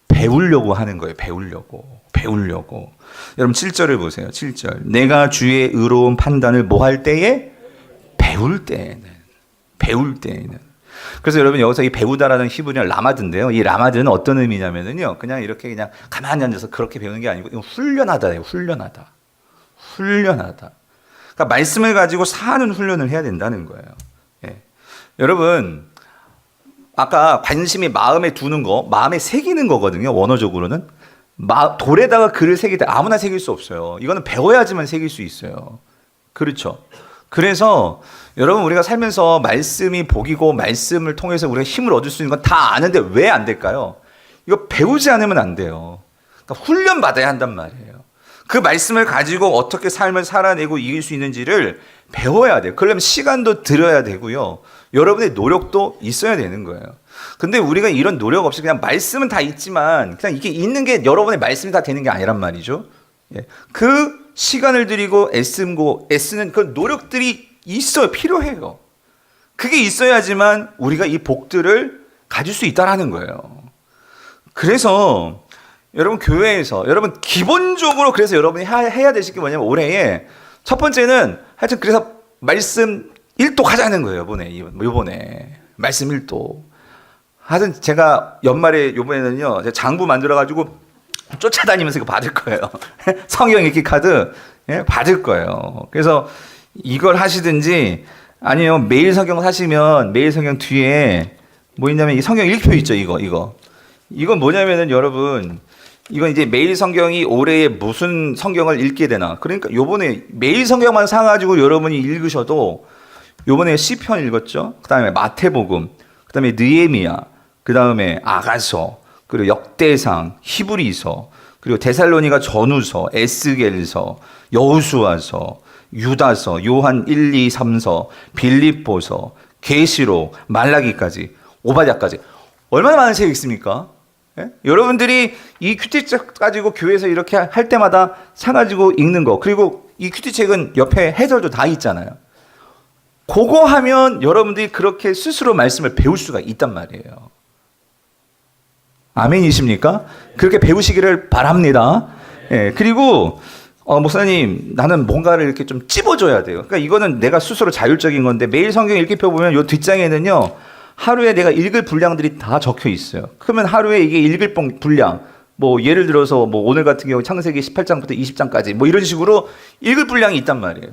S1: 배우려고 하는 거예요. 배우려고. 여러분 7절을 보세요. 7절. 내가 주의 의로운 판단을 뭐 할 때에? 배울 때에는. 그래서 여러분 여기서 이 배우다라는 히브리어 라마드인데요. 이 라마드는 어떤 의미냐면요. 그냥 이렇게 그냥 가만히 앉아서 그렇게 배우는 게 아니고 이건 훈련하다예요. 훈련하다. 그러니까 말씀을 가지고 사는 훈련을 해야 된다는 거예요. 여러분 아까 관심이 마음에 두는 거, 마음에 새기는 거거든요. 원어적으로는. 돌에다가 글을 새길 때 아무나 새길 수 없어요. 이거는 배워야지만 새길 수 있어요. 그렇죠. 그래서 여러분 우리가 살면서 말씀이 복이고 말씀을 통해서 우리가 힘을 얻을 수 있는 건 다 아는데 왜 안 될까요? 이거 배우지 않으면 안 돼요. 그러니까 훈련 받아야 한단 말이에요. 그 말씀을 가지고 어떻게 삶을 살아내고 이길 수 있는지를 배워야 돼요. 그러려면 시간도 들여야 되고요. 여러분의 노력도 있어야 되는 거예요. 근데 우리가 이런 노력 없이 그냥 말씀은 다 있지만 그냥 이게 있는 게 여러분의 말씀이 다 되는 게 아니란 말이죠. 그 시간을 들이고 애쓰는 그 노력들이 있어요. 필요해요. 그게 있어야지만 우리가 이 복들을 가질 수 있다라는 거예요. 그래서 여러분 교회에서 여러분 기본적으로 그래서 여러분이 해야 되실 게 뭐냐면 올해에 첫 번째는 하여튼 그래서 말씀 1도 하자는 거예요. 요번에 말씀 1도. 하여튼 제가 연말에 요번에는요 제가 장부 만들어가지고 쫓아다니면서 이거 받을 거예요. 성경 읽기 카드 받을 거예요. 그래서 이걸 하시든지 아니요 매일 성경 사시면 매일 성경 뒤에 뭐 있냐면 이 성경 1표 있죠. 이건 뭐냐면은 여러분 이건 이제 매일 성경이 올해에 무슨 성경을 읽게 되나. 그러니까 요번에 매일 성경만 사가지고 여러분이 읽으셔도 요번에 시편 읽었죠. 그 다음에 마태복음, 그 다음에 느헤미야, 그 다음에 아가서, 그리고 역대상, 히브리서, 그리고 데살로니가 전후서, 에스겔서, 여호수아서, 유다서, 요한 1, 2, 3서, 빌립보서, 계시록, 말라기까지, 오바댜까지 얼마나 많은 책이 있습니까? 예? 여러분들이 이 큐티책 가지고 교회에서 이렇게 할 때마다 사가지고 읽는 거, 그리고 이 큐티책은 옆에 해설도 다 있잖아요. 그거 하면 여러분들이 그렇게 스스로 말씀을 배울 수가 있단 말이에요. 아멘이십니까? 그렇게 배우시기를 바랍니다. 예, 그리고 목사님, 나는 뭔가를 이렇게 좀 찝어줘야 돼요. 그러니까 이거는 내가 스스로 자율적인 건데, 매일 성경 읽기 펴 보면 요 뒷장에는요, 하루에 내가 읽을 분량들이 다 적혀 있어요. 그러면 하루에 이게 읽을 분량, 뭐 예를 들어서 뭐 오늘 같은 경우 창세기 18장부터 20장까지 뭐 이런 식으로 읽을 분량이 있단 말이에요.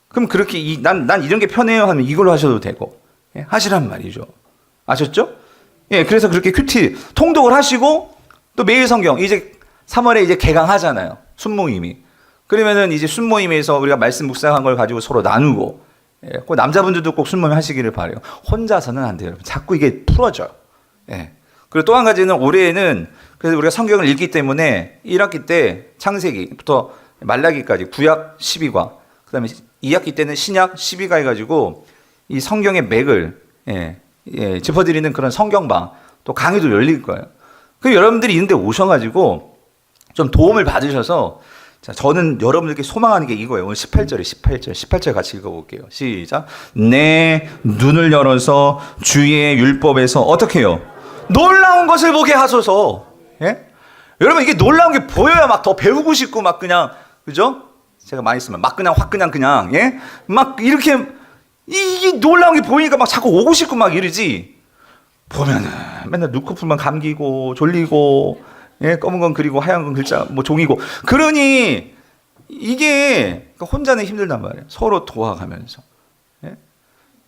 S1: 그럼 그렇게 난 이런 게 편해요 하면 이걸로 하셔도 되고, 예, 하시란 말이죠. 아셨죠? 예, 그래서 그렇게 큐티 통독을 하시고, 또 매일 성경 이제 3월에 이제 개강하잖아요. 순모임이. 그러면은 이제 순모임에서 우리가 말씀 묵상한 걸 가지고 서로 나누고, 예, 꼭 남자분들도 꼭 순모임 하시기를 바래요. 혼자서는 안 돼요, 여러분. 자꾸 이게 풀어져요. 예. 그리고 또 한 가지는 올해에는 그래서 우리가 성경을 읽기 때문에 1학기 때 창세기부터 말라기까지 구약 12과, 그다음에 2학기 때는 신약 12가 해가지고 이 성경의 맥을 짚어드리는 그런 성경방, 또 강의도 열릴 거예요. 그 여러분들이 이런 데 오셔가지고 좀 도움을 받으셔서, 자, 저는 여러분들께 소망하는 게 이거예요. 오늘 18절 같이 읽어볼게요. 시작. 내 눈을 열어서 주의 율법에서 어떻게 해요? 놀라운 것을 보게 하소서. 예? 여러분, 이게 놀라운 게 보여야 막 더 배우고 싶고 막 그냥, 그죠? 제가 많이 쓰면 막 그냥 확 그냥, 예? 막 이렇게 이게 놀라운 게 보이니까 막 자꾸 오고 싶고 막 이러지. 보면은 맨날 눈꺼풀만 감기고 졸리고, 예, 검은 건 그리고 하얀 건 글자 뭐 종이고, 그러니 이게 혼자는 힘들단 말이에요. 서로 도와가면서. 예?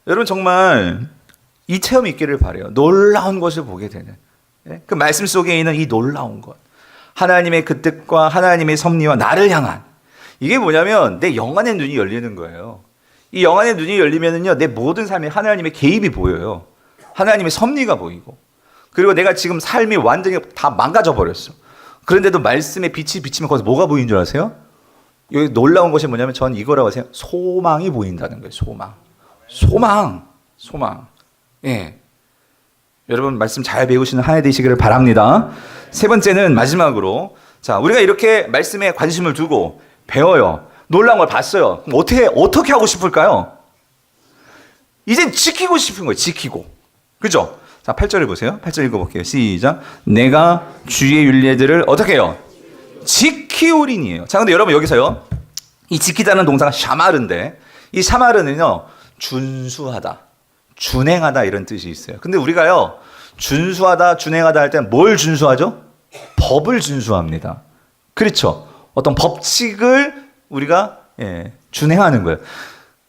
S1: 여러분 정말 이 체험이 있기를 바라요. 놀라운 것을 보게 되는, 예? 그 말씀 속에 있는 이 놀라운 것, 하나님의 그 뜻과 하나님의 섭리와 나를 향한, 이게 뭐냐면 내 영안의 눈이 열리는 거예요. 이 영안의 눈이 열리면은요, 내 모든 삶에 하나님의 개입이 보여요. 하나님의 섭리가 보이고, 그리고 내가 지금 삶이 완전히 다 망가져 버렸어. 그런데도 말씀의 빛이 비치면 거기서 뭐가 보이는 줄 아세요? 여기 놀라운 것이 뭐냐면 전 이거라고 하세요. 소망이 보인다는 거예요. 소망. 예. 여러분 말씀 잘 배우시는 한 해 되시기를 바랍니다. 세 번째는 마지막으로, 자, 우리가 이렇게 말씀에 관심을 두고 배워요. 놀라운 걸 봤어요. 그럼 어떻게 하고 싶을까요? 이젠 지키고 싶은 거예요. 지키고. 그죠? 자, 8절을 보세요. 8절 읽어볼게요. 시작. 내가 주의 율례들을 어떻게 해요? 지키오리니에요. 자, 근데 여러분 여기서요, 이 지키다는 동사가 샤마르인데, 이 샤마르는요, 준수하다, 준행하다 이런 뜻이 있어요. 근데 우리가요, 준수하다, 준행하다 할 때는 뭘 준수하죠? 법을 준수합니다. 그렇죠? 어떤 법칙을 우리가 준행하는 거예요.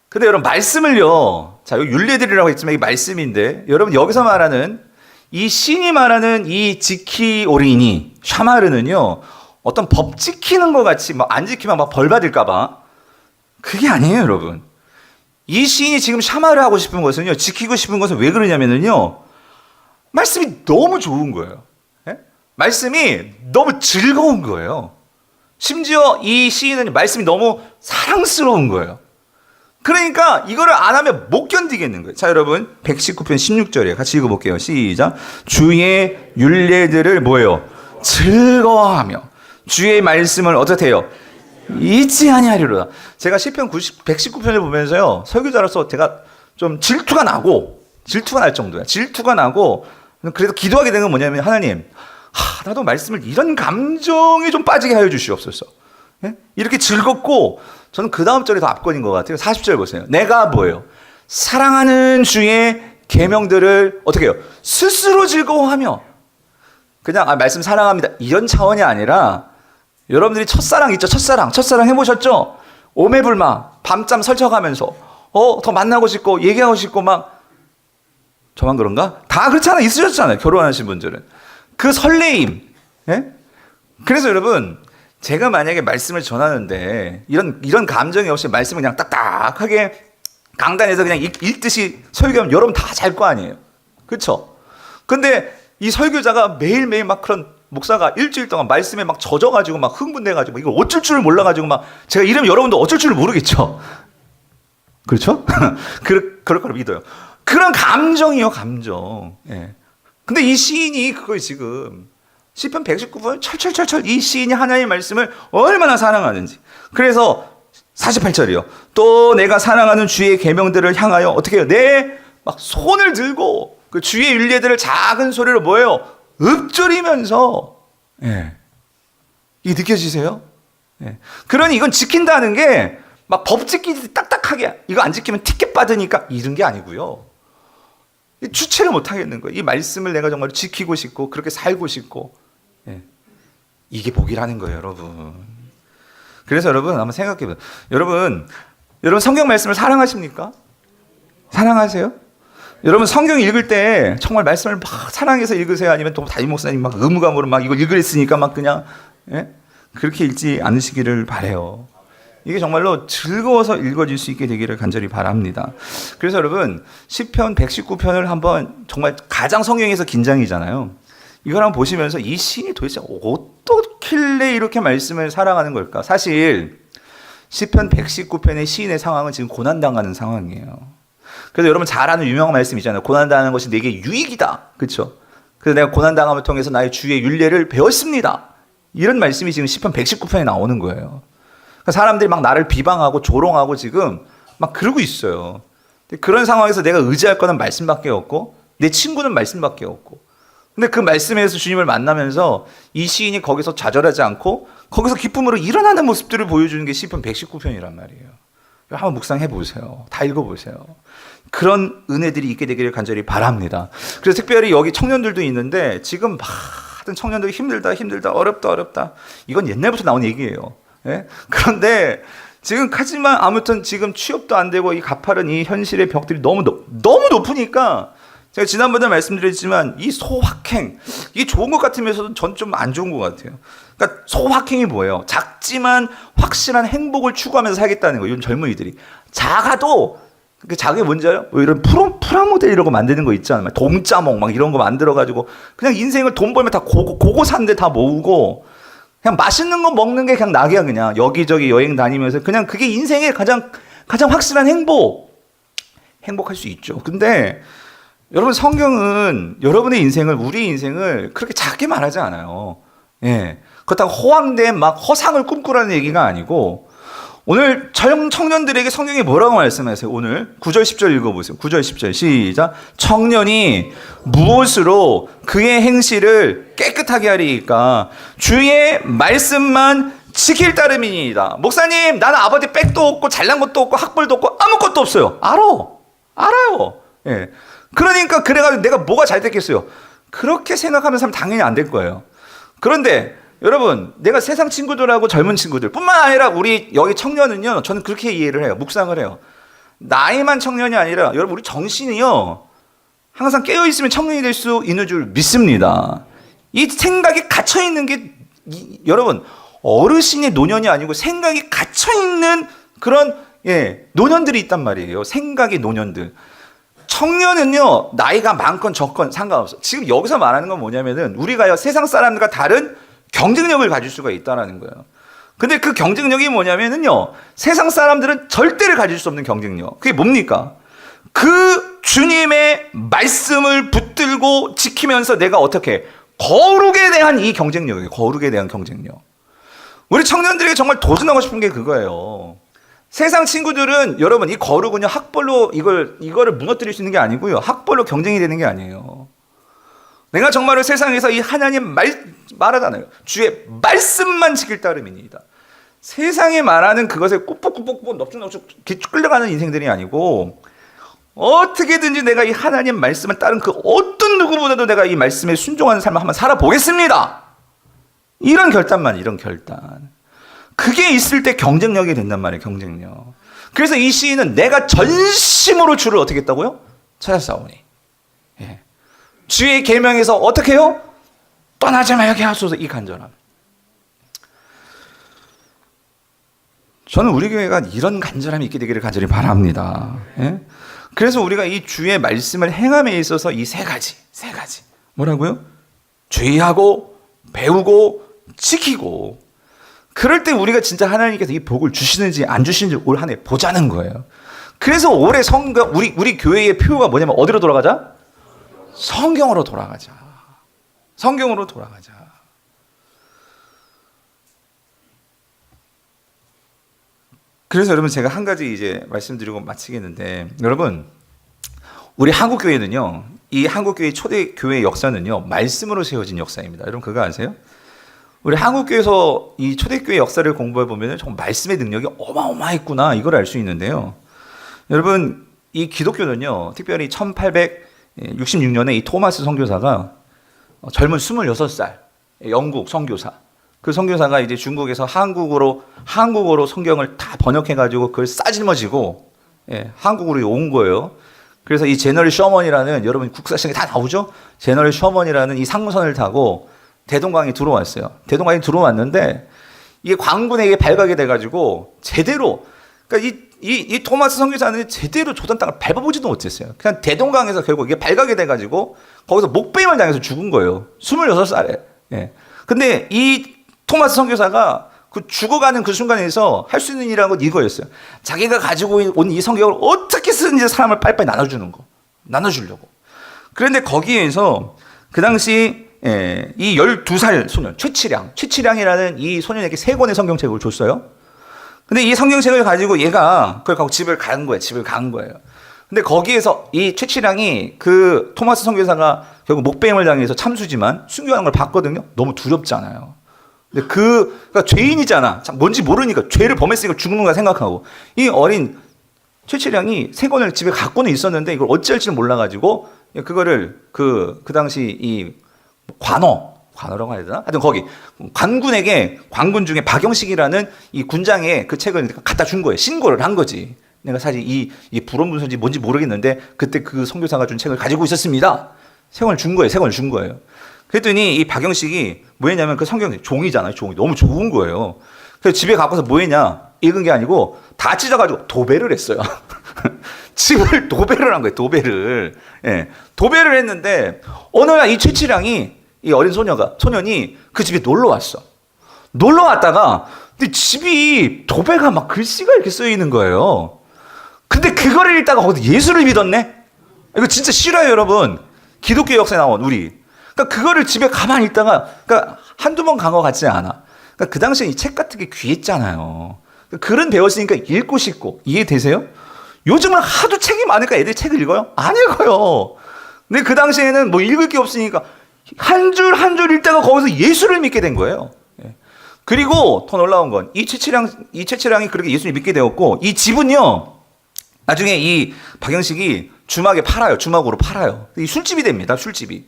S1: 근데 여러분 말씀을요, 자, 여기 율례들이라고 했지만 이 말씀인데, 여러분 여기서 말하는 이 신이 말하는 이 지키오리니 샤마르는요, 어떤 법 지키는 것 같이 막 안 지키면 막 벌 받을까봐, 그게 아니에요, 여러분. 이 시인이 지금 샤마르 하고 싶은 것은요, 지키고 싶은 것은 왜 그러냐면은요, 말씀이 너무 좋은 거예요. 예? 말씀이 너무 즐거운 거예요. 심지어 이 시인은 말씀이 너무 사랑스러운 거예요. 그러니까 이거를 안 하면 못 견디겠는 거예요. 자, 여러분 119편 16절에 같이 읽어볼게요. 시작. 주의 율례들을 뭐예요? 즐거워하며 주의 말씀을 어떻게 해요? 잊지 아니하리로다. 제가 시편 119편을 보면서요, 설교자로서 제가 좀 질투가 날 정도야. 질투가 나고, 그래도 기도하게 된 건 뭐냐면, 하나님, 나도 말씀을 이런 감정이 좀 빠지게 하여 주시옵소서. 예? 이렇게 즐겁고, 저는 그 다음 절이 더 압권인 것 같아요. 40절 보세요. 내가 뭐예요? 사랑하는 주의 계명들을 어떻게 해요? 스스로 즐거워하며. 그냥 말씀 사랑합니다 이런 차원이 아니라, 여러분들이 첫사랑 있죠? 첫사랑 해보셨죠? 오매불망 밤잠 설쳐가면서 더 만나고 싶고 얘기하고 싶고 막, 저만 그런가? 다 그렇잖아요. 있으셨잖아요. 결혼하신 분들은 그 설레임. 예? 그래서 여러분, 제가 만약에 말씀을 전하는데 이런 감정이 없이 말씀을 그냥 딱딱하게 강단에서 그냥 읽듯이 설교하면 여러분 다 잘 거 아니에요. 그렇죠? 근데 이 설교자가 매일매일 막 그런 목사가 일주일 동안 말씀에 막 젖어가지고 막 흥분돼가지고 이걸 어쩔 줄 몰라가지고 막 제가 이러면 여러분도 어쩔 줄 모르겠죠. 그렇죠? 그럴 거를 믿어요. 그런 감정이요, 감정. 예. 근데 이 시인이 그걸 지금 시편 119편 철철철철 이 시인이 하나님의 말씀을 얼마나 사랑하는지. 그래서 48절이요. 또 내가 사랑하는 주의 계명들을 향하여 어떻게 해요? 내 막 손을 들고 그 주의 율례들을 작은 소리로 뭐예요? 읊조리면서. 예. 이게 느껴지세요? 예. 그러니 이건 지킨다는 게 막 법 지키듯이 딱딱하게 이거 안 지키면 티켓 받으니까 이런 게 아니고요. 주체를 못 하겠는 거예요. 이 말씀을 내가 정말 지키고 싶고 그렇게 살고 싶고. 예. 이게 복이라는 거예요, 여러분. 그래서 여러분 한번 생각해 보세요. 여러분 성경 말씀을 사랑하십니까? 사랑하세요? 여러분 성경 읽을 때 정말 말씀을 막 사랑해서 읽으세요? 아니면 또 담임 목사님 막 의무감으로 막 이걸 읽으랬으니까 막 그냥 그렇게 읽지 않으시기를 바라요. 이게 정말로 즐거워서 읽어질 수 있게 되기를 간절히 바랍니다. 그래서 여러분 시편 119편을 한번 정말 가장 성경에서 긴장이잖아요. 이걸 한번 보시면서 이 시인이 도대체 어떻길래 이렇게 말씀을 사랑하는 걸까? 사실 시편 119편의 시인의 상황은 지금 고난당하는 상황이에요. 그래서 여러분 잘 아는 유명한 말씀 있잖아요. 고난당하는 것이 내게 유익이다. 그렇죠? 그래서 내가 고난당함을 통해서 나의 주의 율례를 배웠습니다. 이런 말씀이 지금 시편 119편에 나오는 거예요. 그러니까 사람들이 막 나를 비방하고 조롱하고 지금 막 그러고 있어요. 그런 상황에서 내가 의지할 거는 말씀밖에 없고 내 친구는 말씀밖에 없고. 근데 그 말씀에서 주님을 만나면서 이 시인이 거기서 좌절하지 않고 거기서 기쁨으로 일어나는 모습들을 보여주는 게 시편 119편이란 말이에요. 한번 묵상해 보세요. 다 읽어보세요. 그런 은혜들이 있게 되기를 간절히 바랍니다. 그래서 특별히 여기 청년들도 있는데 지금 하여튼 청년들이 힘들다 어렵다 이건 옛날부터 나온 얘기예요. 예? 그런데 지금 하지만 아무튼 지금 취업도 안 되고 이 가파른 이 현실의 벽들이 너무 높으니까 제가 지난번에 말씀드렸지만 이 소확행 이게 좋은 것 같으면서도 전 좀 안 좋은 것 같아요. 그러니까 소확행이 뭐예요? 작지만 확실한 행복을 추구하면서 살겠다는 거예요. 요즘 젊은이들이 작아도 그 작은 뭔지 알아요? 뭐 이런 프라모델 이런 거 만드는 거 있잖아요. 동자몽 막 이런 거 만들어가지고 그냥 인생을 돈 벌면 다 고고 산데 다 모으고 그냥 맛있는 거 먹는 게 그냥 낙이야. 그냥 여기저기 여행 다니면서 그냥 그게 인생의 가장 확실한 행복할 수 있죠. 근데 여러분 성경은 여러분의 인생을 우리 인생을 그렇게 작게 말하지 않아요. 예. 그렇다고 허황된 막 허상을 꿈꾸라는 얘기가 아니고 오늘 청년들에게 성경이 뭐라고 말씀하세요? 오늘 9절 10절 읽어보세요. 9절 10절 시작. 청년이 무엇으로 그의 행실을 깨끗하게 하리이까 주의 말씀만 지킬 따름이니이다. 목사님 나는 아버지 백도 없고 잘난 것도 없고 학벌도 없고 아무것도 없어요. 알아요. 예. 그러니까 그래가지고 내가 뭐가 잘 됐겠어요? 그렇게 생각하는 사람 당연히 안 될 거예요. 그런데 여러분 내가 세상 친구들하고 젊은 친구들 뿐만 아니라 우리 여기 청년은요 저는 그렇게 이해를 해요. 묵상을 해요. 나이만 청년이 아니라 여러분 우리 정신이요 항상 깨어있으면 청년이 될 수 있는 줄 믿습니다. 이 생각이 갇혀있는 게 여러분 어르신의 노년이 아니고 생각이 갇혀있는 그런 노년들이 있단 말이에요. 생각의 노년들. 청년은요 나이가 많건 적건 상관없어. 지금 여기서 말하는 건 뭐냐면은 우리가요 세상 사람들과 다른 경쟁력을 가질 수가 있다는 거예요. 근데 그 경쟁력이 뭐냐면은요 세상 사람들은 절대를 가질 수 없는 경쟁력. 그게 뭡니까? 그 주님의 말씀을 붙들고 지키면서 내가 어떻게 거룩에 대한 이 경쟁력이에요. 거룩에 대한 경쟁력. 우리 청년들에게 정말 도전하고 싶은 게 그거예요. 세상 친구들은 여러분 이 거룩은요 학벌로 이거를 무너뜨릴 수 있는 게 아니고요 학벌로 경쟁이 되는 게 아니에요. 내가 정말로 세상에서 이 하나님 말하잖아요. 주의 말씀만 지킬 따름이니이다. 세상에 말하는 그것에 꾹꾹꾹꾹 넙죽넙죽 끌려가는 인생들이 아니고 어떻게든지 내가 이 하나님 말씀을 따른 그 어떤 누구보다도 내가 이 말씀에 순종하는 삶을 한번 살아보겠습니다. 이런 결단. 그게 있을 때 경쟁력이 된단 말이에요. 경쟁력. 그래서 이 시인은 내가 전심으로 주를 어떻게 했다고요? 찾았사오니. 예. 주의 계명에서 어떻게 해요? 떠나지 말게 하소서. 이 간절함. 저는 우리 교회가 이런 간절함이 있게 되기를 간절히 바랍니다. 예? 그래서 우리가 이 주의 말씀을 행함에 있어서 이 세 가지 뭐라고요? 주의하고 배우고 지키고, 그럴 때 우리가 진짜 하나님께서 이 복을 주시는지 안 주시는지 올 한 해 보자는 거예요. 그래서 올해 우리 교회의 표가 뭐냐면 어디로 돌아가자? 성경으로 돌아가자. 성경으로 돌아가자. 그래서 여러분, 제가 한 가지 이제 말씀드리고 마치겠는데, 여러분, 우리 한국교회는요, 이 한국교회 초대교회 역사는요, 말씀으로 세워진 역사입니다. 여러분 그거 아세요? 우리 한국교회에서 이 초대교회 역사를 공부해 보면 정말 말씀의 능력이 어마어마했구나, 이걸 알 수 있는데요. 여러분, 이 기독교는요, 특별히 1866년에 이 토마스 선교사가 젊은 26살 영국 선교사, 그 선교사가 이제 중국에서 한국어로 성경을 다 번역해가지고 그걸 싸질머지고 한국으로 온 거예요. 그래서 이 제너럴 셔먼이라는, 여러분 국사시험에 다 나오죠? 제너럴 셔먼이라는 이 상선을 타고 대동강에 들어왔어요. 대동강에 들어왔는데 이게 광군에게 발각이 돼가지고 제대로, 그러니까 이 토마스 선교사는 제대로 조던 땅을 밟아보지도 못했어요. 그냥 대동강에서 결국 이게 발각이 돼가지고 거기서 목배임을 당해서 죽은 거예요. 26살에. 예. 근데 이 토마스 선교사가 그 죽어가는 그 순간에서 할 수 있는 일이라는 건 이거였어요. 자기가 가지고 온 이 성경을 어떻게 쓰는지 사람을 빨리빨리 나눠주는 거. 나눠주려고. 그런데 거기에서 그 당시 이 12살 소년, 최치량이라는 이 소년에게 3권의 성경책을 줬어요. 근데 이 성경책을 가지고 얘가 그걸 갖고 집을 간 거예요. 근데 거기에서 이 최치량이 그 토마스 선교사가 결국 목배임을 당해서 참수지만 순교하는 걸 봤거든요. 너무 두렵잖아요. 근데 그러니까 죄인이잖아. 뭔지 모르니까 죄를 범했으니까 죽는가 생각하고, 이 어린 최치량이 3권을 집에 갖고는 있었는데 이걸 어찌할지는 몰라가지고 그거를 그 당시 이 관어라고 해야 되나? 하여튼 거기 관군 중에 박영식이라는 이 군장에 그 책을 갖다 준 거예요. 신고를 한 거지. 내가 사실 이 불온 문서인지 뭔지 모르겠는데 그때 그 선교사가 준 책을 가지고 있었습니다. 3권을 준 거예요. 그랬더니 이 박영식이 뭐 했냐면, 그 성경 종이잖아요. 종이 너무 좋은 거예요. 그래서 집에 갖고서 뭐 했냐? 읽은 게 아니고 다 찢어가지고 도배를 했어요. 집을 도배를 한 거예요. 도배를. 예. 도배를 했는데 어느 날 이 최치량이, 이 어린 소년이 그 집에 놀러 왔어. 놀러 왔다가 근데 집이 도배가 막 글씨가 이렇게 쓰여 있는 거예요. 근데 그거를 읽다가 거기서 예수를 믿었네. 이거 진짜 싫어요, 여러분. 기독교 역사에 나온 우리. 그러니까 그거를 집에 가만히 있다가, 그러니까 한두 번 간 것 같지 않아. 그러니까 그 당시에 이 책 같은 게 귀했잖아요. 글은 배웠으니까 읽고 싶고. 이해되세요? 요즘은 하도 책이 많으니까 애들이 책을 읽어요? 안 읽어요. 근데 그 당시에는 뭐 읽을 게 없으니까 한 줄 한 줄 읽다가 거기서 예수를 믿게 된 거예요. 그리고 더 놀라운 건 이 최치량이 그렇게 예수를 믿게 되었고, 이 집은요, 나중에 이 박영식이 주막으로 팔아요. 이 술집이 됩니다, 술집이.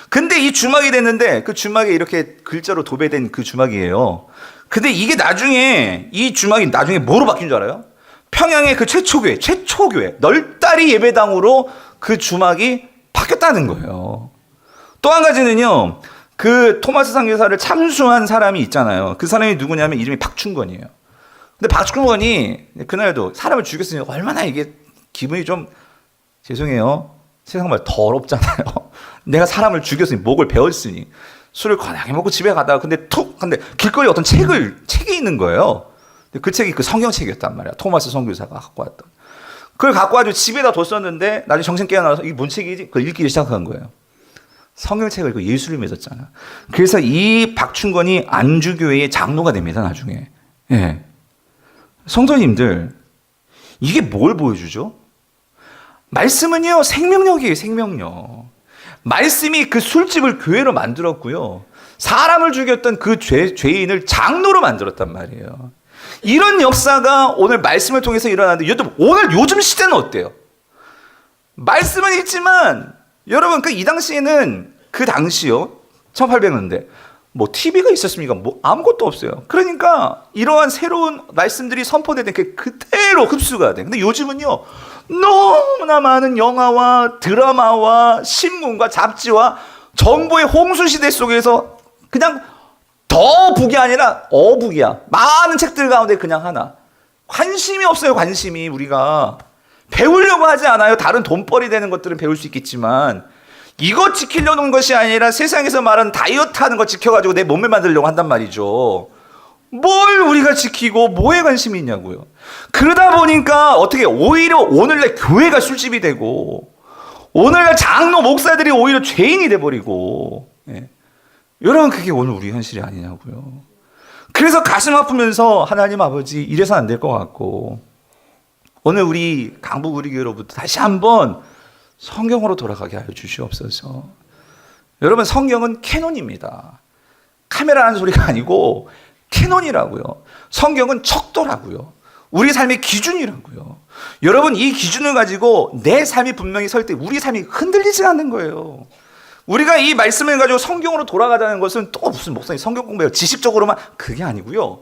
S1: 근데 이 주막이 됐는데 그 주막에 이렇게 글자로 도배된 그 주막이에요. 근데 이게 이 주막이 나중에 뭐로 바뀐 줄 알아요? 평양의 그 최초교회, 널다리 예배당으로 그 주막이 바뀌었다는 거예요. 또 한 가지는요, 그 토마스 선교사를 참수한 사람이 있잖아요. 그 사람이 누구냐면 이름이 박충건이에요. 근데 박충건이 그날도 사람을 죽였으니 얼마나 이게 기분이 좀, 죄송해요, 세상 말 더럽잖아요. 내가 사람을 죽였으니, 목을 베었으니, 술을 거나게 먹고 집에 가다가 근데 길거리에 어떤 책이 있는 거예요. 그 책이 그 성경책이었단 말이야. 토마스 선교사가 갖고 왔던. 그걸 갖고 와서 집에다 뒀었는데 나중에 정신 깨어나서 이게 뭔 책이지? 그걸 읽기 시작한 거예요. 성경책을 읽고 예수를 믿었잖아. 그래서 이 박충건이 안주교회의 장로가 됩니다, 나중에. 예. 성도님들, 이게 뭘 보여주죠? 말씀은요, 생명력이에요, 생명력. 말씀이 그 술집을 교회로 만들었고요, 사람을 죽였던 그 죄인을 장로로 만들었단 말이에요. 이런 역사가 오늘 말씀을 통해서 일어나는데, 오늘 요즘 시대는 어때요? 말씀은 있지만 여러분, 이 당시에는, 그 당시요, 1800년대 뭐 TV가 있었습니까? 뭐 아무것도 없어요. 그러니까 이러한 새로운 말씀들이 선포되는 게 그대로 흡수가 돼. 근데 요즘은요, 너무나 많은 영화와 드라마와 신문과 잡지와 정보의 홍수 시대 속에서 그냥 더북이 아니라 어북이야. 많은 책들 가운데 그냥 하나. 관심이 없어요, 관심이. 우리가 배우려고 하지 않아요. 다른 돈벌이 되는 것들은 배울 수 있겠지만 이거 지키려는 것이 아니라 세상에서 말하는 다이어트 하는 거 지켜가지고 내 몸매 만들려고 한단 말이죠. 뭘 우리가 지키고 뭐에 관심이 있냐고요. 그러다 보니까 어떻게 오히려 오늘날 교회가 술집이 되고 오늘날 장로 목사들이 오히려 죄인이 돼버리고, 예. 여러분 그게 오늘 우리 현실이 아니냐고요. 그래서 가슴 아프면서 하나님 아버지 이래서 안 될 것 같고 오늘 우리 강북 우리 교회로부터 다시 한번 성경으로 돌아가게 하여 주시옵소서. 여러분 성경은 캐논입니다. 카메라라는 소리가 아니고 캐논이라고요. 성경은 척도라고요. 우리 삶의 기준이라고요. 여러분 이 기준을 가지고 내 삶이 분명히 설 때 우리 삶이 흔들리지 않는 거예요. 우리가 이 말씀을 가지고 성경으로 돌아가자는 것은 또 무슨 목사님 성경 공부해요 지식적으로만 그게 아니고요.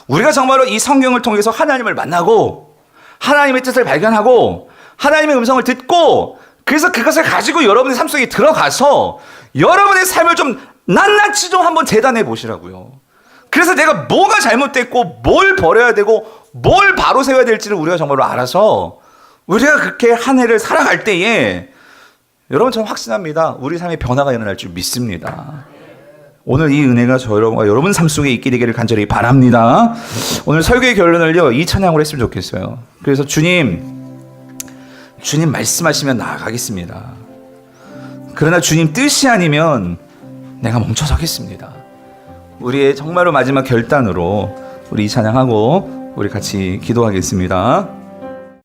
S1: 우리가 정말로 이 성경을 통해서 하나님을 만나고 하나님의 뜻을 발견하고 하나님의 음성을 듣고 그래서 그것을 가지고 여러분의 삶 속에 들어가서 여러분의 삶을 좀 낱낱이 좀 한번 재단해 보시라고요. 그래서 내가 뭐가 잘못됐고 뭘 버려야 되고 뭘 바로 세워야 될지를 우리가 정말로 알아서 우리가 그렇게 한 해를 살아갈 때에 여러분 저는 확신합니다. 우리 삶에 변화가 일어날 줄 믿습니다. 오늘 이 은혜가 저 여러분과 여러분 삶 속에 있게 되기를 간절히 바랍니다. 오늘 설교의 결론을요 이 찬양으로 했으면 좋겠어요. 그래서 주님 말씀하시면 나아가겠습니다. 그러나 주님 뜻이 아니면 내가 멈춰서겠습니다. 우리의 정말로 마지막 결단으로 우리 이 찬양하고 우리 같이 기도하겠습니다.